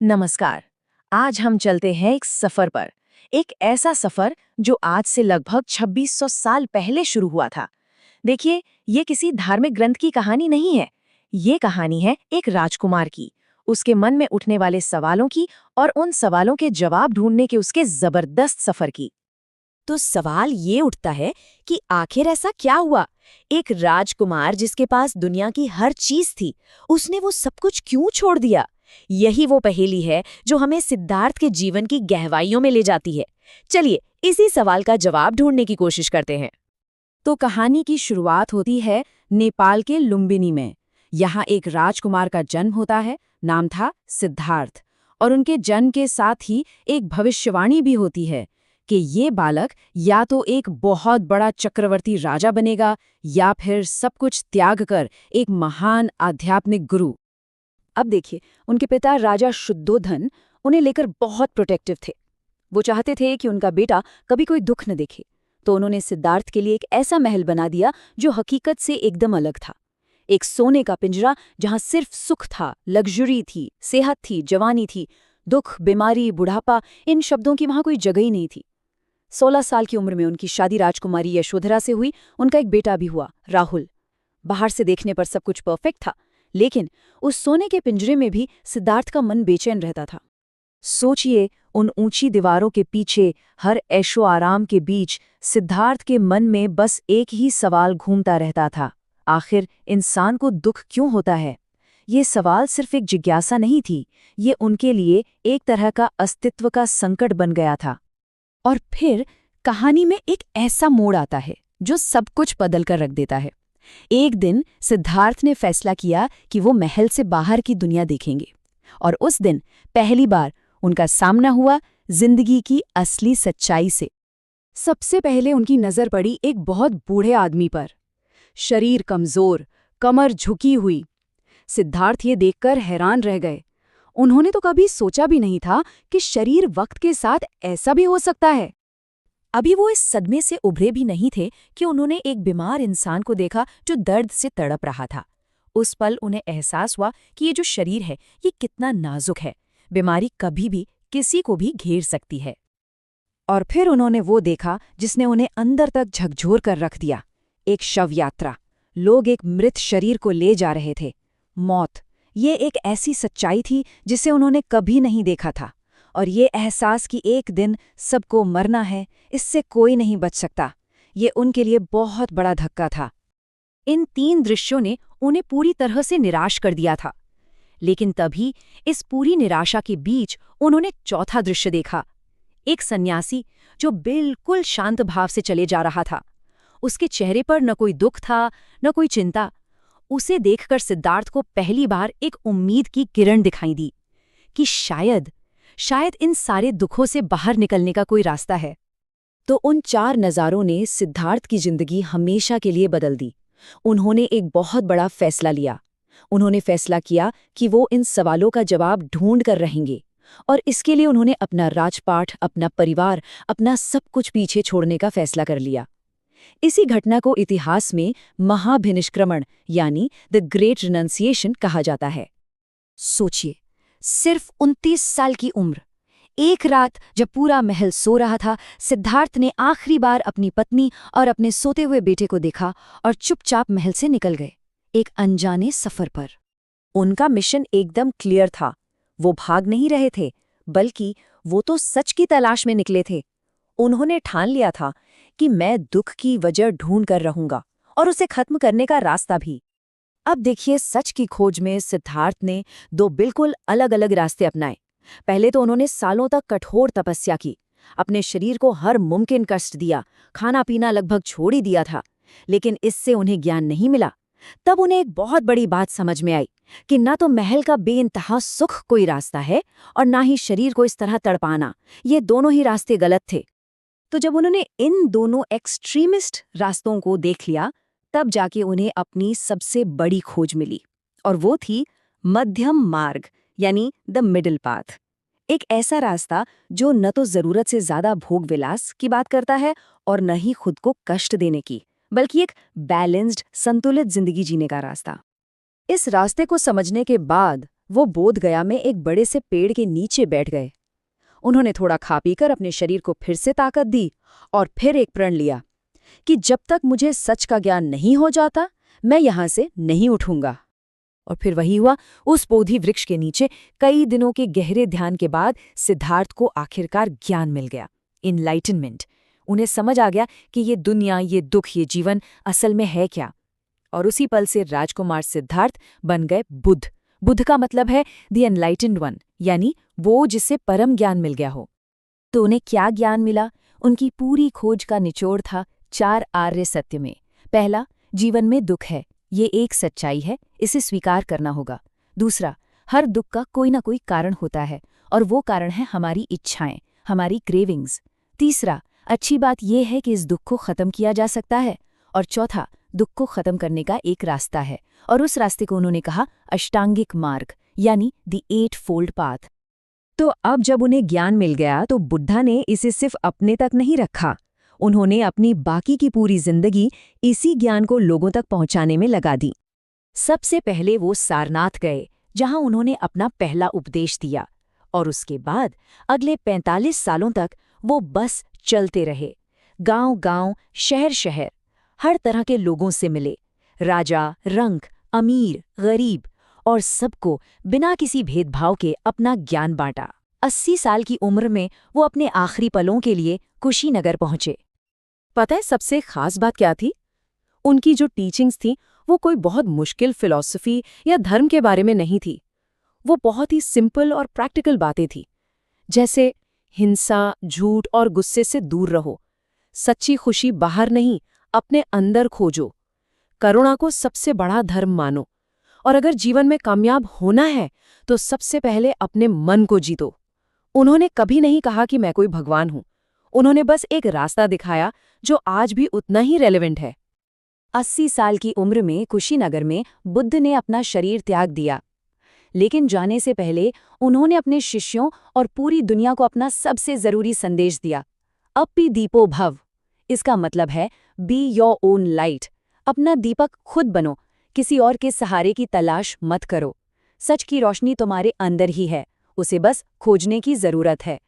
नमस्कार। आज हम चलते हैं एक सफर पर। एक ऐसा सफर जो आज से लगभग 2600 साल पहले शुरू हुआ था। देखिए, ये किसी धार्मिक ग्रंथ की कहानी नहीं है। ये कहानी है एक राजकुमार की, उसके मन में उठने वाले सवालों की और उन सवालों के जवाब ढूंढने के उसके जबरदस्त सफर की। तो सवाल ये उठता है कि आखिर ऐसा क्या हुआ? एक राजकुमार जिसके पास दुनिया की हर चीज थी, उसने वो सब कुछ क्यों छोड़ दिया? यही वो पहेली है जो हमें सिद्धार्थ के जीवन की गहराइयों में ले जाती है। चलिए, इसी सवाल का जवाब ढूंढने की कोशिश करते हैं। तो कहानी की शुरुआत होती है नेपाल के लुम्बिनी में। यहाँ एक राजकुमार का जन्म होता है, नाम था सिद्धार्थ। और उनके जन्म के साथ ही एक भविष्यवाणी भी होती है कि ये बालक या तो एक बहुत बड़ा चक्रवर्ती राजा बनेगा या फिर सब कुछ त्याग कर एक महान आध्यात्मिक गुरु। अब देखिए, उनके पिता राजा शुद्धोधन उन्हें लेकर बहुत प्रोटेक्टिव थे। वो चाहते थे कि उनका बेटा कभी कोई दुख न देखे, तो उन्होंने सिद्धार्थ के लिए एक ऐसा महल बना दिया जो हकीकत से एकदम अलग था। एक सोने का पिंजरा जहां सिर्फ सुख था, लग्जरी थी, सेहत थी, जवानी थी। दुख, बीमारी, बुढ़ापा, इन शब्दों की वहां कोई जगह ही नहीं थी। 16 साल की उम्र में उनकी शादी राजकुमारी यशोधरा से हुई। उनका एक बेटा भी हुआ, राहुल। बाहर से देखने पर सब कुछ परफेक्ट था, लेकिन उस सोने के पिंजरे में भी सिद्धार्थ का मन बेचैन रहता था। सोचिए, उन ऊंची दीवारों के पीछे, हर ऐशो आराम के बीच सिद्धार्थ के मन में बस एक ही सवाल घूमता रहता था। आखिर इंसान को दुख क्यों होता है? ये सवाल सिर्फ एक जिज्ञासा नहीं थी, ये उनके लिए एक तरह का अस्तित्व का संकट बन गया था। और फिर कहानी में एक ऐसा मोड़ आता है जो सब कुछ बदल कर रख देता है। एक दिन सिद्धार्थ ने फैसला किया कि वो महल से बाहर की दुनिया देखेंगे। और उस दिन पहली बार उनका सामना हुआ जिंदगी की असली सच्चाई से। सबसे पहले उनकी नजर पड़ी एक बहुत बूढ़े आदमी पर। शरीर कमजोर, कमर झुकी हुई। सिद्धार्थ ये देखकर हैरान रह गए। उन्होंने तो कभी सोचा भी नहीं था कि शरीर वक्त के साथ ऐसा भी हो सकता है। अभी वो इस सदमे से उभरे भी नहीं थे कि उन्होंने एक बीमार इंसान को देखा जो दर्द से तड़प रहा था। उस पल उन्हें एहसास हुआ कि ये जो शरीर है, ये कितना नाजुक है। बीमारी कभी भी किसी को भी घेर सकती है। और फिर उन्होंने वो देखा जिसने उन्हें अंदर तक झकझोर कर रख दिया। एक शव यात्रा। लोग एक मृत शरीर को ले जा रहे थे। मौत, ये एक ऐसी सच्चाई थी जिसे उन्होंने कभी नहीं देखा था। और ये एहसास कि एक दिन सबको मरना है, इससे कोई नहीं बच सकता, ये उनके लिए बहुत बड़ा धक्का था। इन 3 दृश्यों ने उन्हें पूरी तरह से निराश कर दिया था। लेकिन तभी इस पूरी निराशा के बीच उन्होंने चौथा दृश्य देखा। एक सन्यासी जो बिल्कुल शांत भाव से चले जा रहा था। उसके चेहरे पर न कोई दुख था, न कोई चिंता। उसे देखकर सिद्धार्थ को पहली बार एक उम्मीद की किरण दिखाई दी कि शायद इन सारे दुखों से बाहर निकलने का कोई रास्ता है। तो उन 4 नज़ारों ने सिद्धार्थ की जिंदगी हमेशा के लिए बदल दी। उन्होंने एक बहुत बड़ा फैसला लिया। उन्होंने फैसला किया कि वो इन सवालों का जवाब ढूंढ कर रहेंगे। और इसके लिए उन्होंने अपना राजपाट, अपना परिवार, अपना सब कुछ पीछे छोड़ने का फैसला कर लिया। इसी घटना को इतिहास में महाभिनिष्क्रमण यानी द ग्रेट रिनंसिएशन कहा जाता है। सोचिए, सिर्फ 29 साल की उम्र, एक रात जब पूरा महल सो रहा था, सिद्धार्थ ने आखिरी बार अपनी पत्नी और अपने सोते हुए बेटे को देखा और चुपचाप महल से निकल गए, एक अनजाने सफर पर। उनका मिशन एकदम क्लियर था। वो भाग नहीं रहे थे, बल्कि वो तो सच की तलाश में निकले थे। उन्होंने ठान लिया था कि मैं दुख की वजह ढूंढ कर रहूंगा और उसे खत्म करने का रास्ता भी। अब देखिए, सच की खोज में सिद्धार्थ ने 2 बिल्कुल अलग अलग रास्ते अपनाए। पहले तो उन्होंने सालों तक कठोर तपस्या की, अपने शरीर को हर मुमकिन कष्ट दिया, खाना पीना लगभग छोड़ ही दिया था। लेकिन इससे उन्हें ज्ञान नहीं मिला। तब उन्हें एक बहुत बड़ी बात समझ में आई कि ना तो महल का बेइंतहा सुख कोई रास्ता है और ना ही शरीर को इस तरह तड़पाना। ये दोनों ही रास्ते गलत थे। तो जब उन्होंने इन दोनों एक्सट्रीमिस्ट रास्तों को देख लिया, तब जाके उन्हें अपनी सबसे बड़ी खोज मिली। और वो थी मध्यम मार्ग, यानी द मिडिल पाथ। एक ऐसा रास्ता जो न तो जरूरत से ज्यादा भोग विलास की बात करता है और न ही खुद को कष्ट देने की, बल्कि एक बैलेंस्ड, संतुलित जिंदगी जीने का रास्ता। इस रास्ते को समझने के बाद वो बोध गया में एक बड़े से पेड़ के नीचे बैठ गए। उन्होंने थोड़ा खा पीकर अपने शरीर को फिर से ताकत दी और फिर एक प्रण लिया कि जब तक मुझे सच का ज्ञान नहीं हो जाता, मैं यहां से नहीं उठूंगा। और फिर वही हुआ। उस बोधि वृक्ष के नीचे कई दिनों के गहरे ध्यान के बाद सिद्धार्थ को आखिरकार ज्ञान मिल गया, इनलाइटनमेंट। उन्हें समझ आ गया कि ये दुनिया, ये दुख, ये जीवन असल में है क्या। और उसी पल से राजकुमार सिद्धार्थ बन गए बुद्ध। बुद्ध का मतलब है द एनलाइटेंड वन, यानी वो जिसे परम ज्ञान मिल गया हो। तो उन्हें क्या ज्ञान मिला? उनकी पूरी खोज का निचोड़ था 4 आर्य सत्य में। पहला, जीवन में दुख है, ये एक सच्चाई है, इसे स्वीकार करना होगा। दूसरा, हर दुख का कोई ना कोई कारण होता है और वो कारण है हमारी इच्छाएं, हमारी क्रेविंग्स। तीसरा, अच्छी बात यह है कि इस दुख को खत्म किया जा सकता है। और चौथा, दुख को खत्म करने का एक रास्ता है, और उस रास्ते को उन्होंने कहा अष्टांगिक मार्ग, यानी द 8 फोल्ड पाथ। तो अब जब उन्हें ज्ञान मिल गया तो बुद्धा ने इसे सिर्फ अपने तक नहीं रखा। उन्होंने अपनी बाकी की पूरी जिंदगी इसी ज्ञान को लोगों तक पहुंचाने में लगा दी। सबसे पहले वो सारनाथ गए, जहां उन्होंने अपना पहला उपदेश दिया, और उसके बाद अगले 45 सालों तक वो बस चलते रहे। गांव-गांव, शहर-शहर, हर तरह के लोगों से मिले। राजा, रंक, अमीर, गरीब, और सबको बिना किसी भेदभाव के अपना ज्ञान बांटा। 80 साल की उम्र में वो अपने आखिरी पलों के लिए कुशीनगर पहुंचे। पता है सबसे खास बात क्या थी? उनकी जो टीचिंग्स थी वो कोई बहुत मुश्किल फिलॉसफी या धर्म के बारे में नहीं थी। वो बहुत ही सिंपल और प्रैक्टिकल बातें थी, जैसे हिंसा, झूठ और गुस्से से दूर रहो, सच्ची खुशी बाहर नहीं अपने अंदर खोजो, करुणा को सबसे बड़ा धर्म मानो, और अगर जीवन में कामयाब होना है तो सबसे पहले अपने मन को जीतो। उन्होंने कभी नहीं कहा कि मैं कोई भगवान हूं। उन्होंने बस एक रास्ता दिखाया जो आज भी उतना ही रेलेवेंट है। 80 साल की उम्र में कुशीनगर में बुद्ध ने अपना शरीर त्याग दिया, लेकिन जाने से पहले उन्होंने अपने शिष्यों और पूरी दुनिया को अपना सबसे जरूरी संदेश दिया, अपि दीपो भव। इसका मतलब है बी योर ओन लाइट। अपना दीपक खुद बनो, किसी और के सहारे की तलाश मत करो। सच की रोशनी तुम्हारे अंदर ही है, उसे बस खोजने की जरूरत है।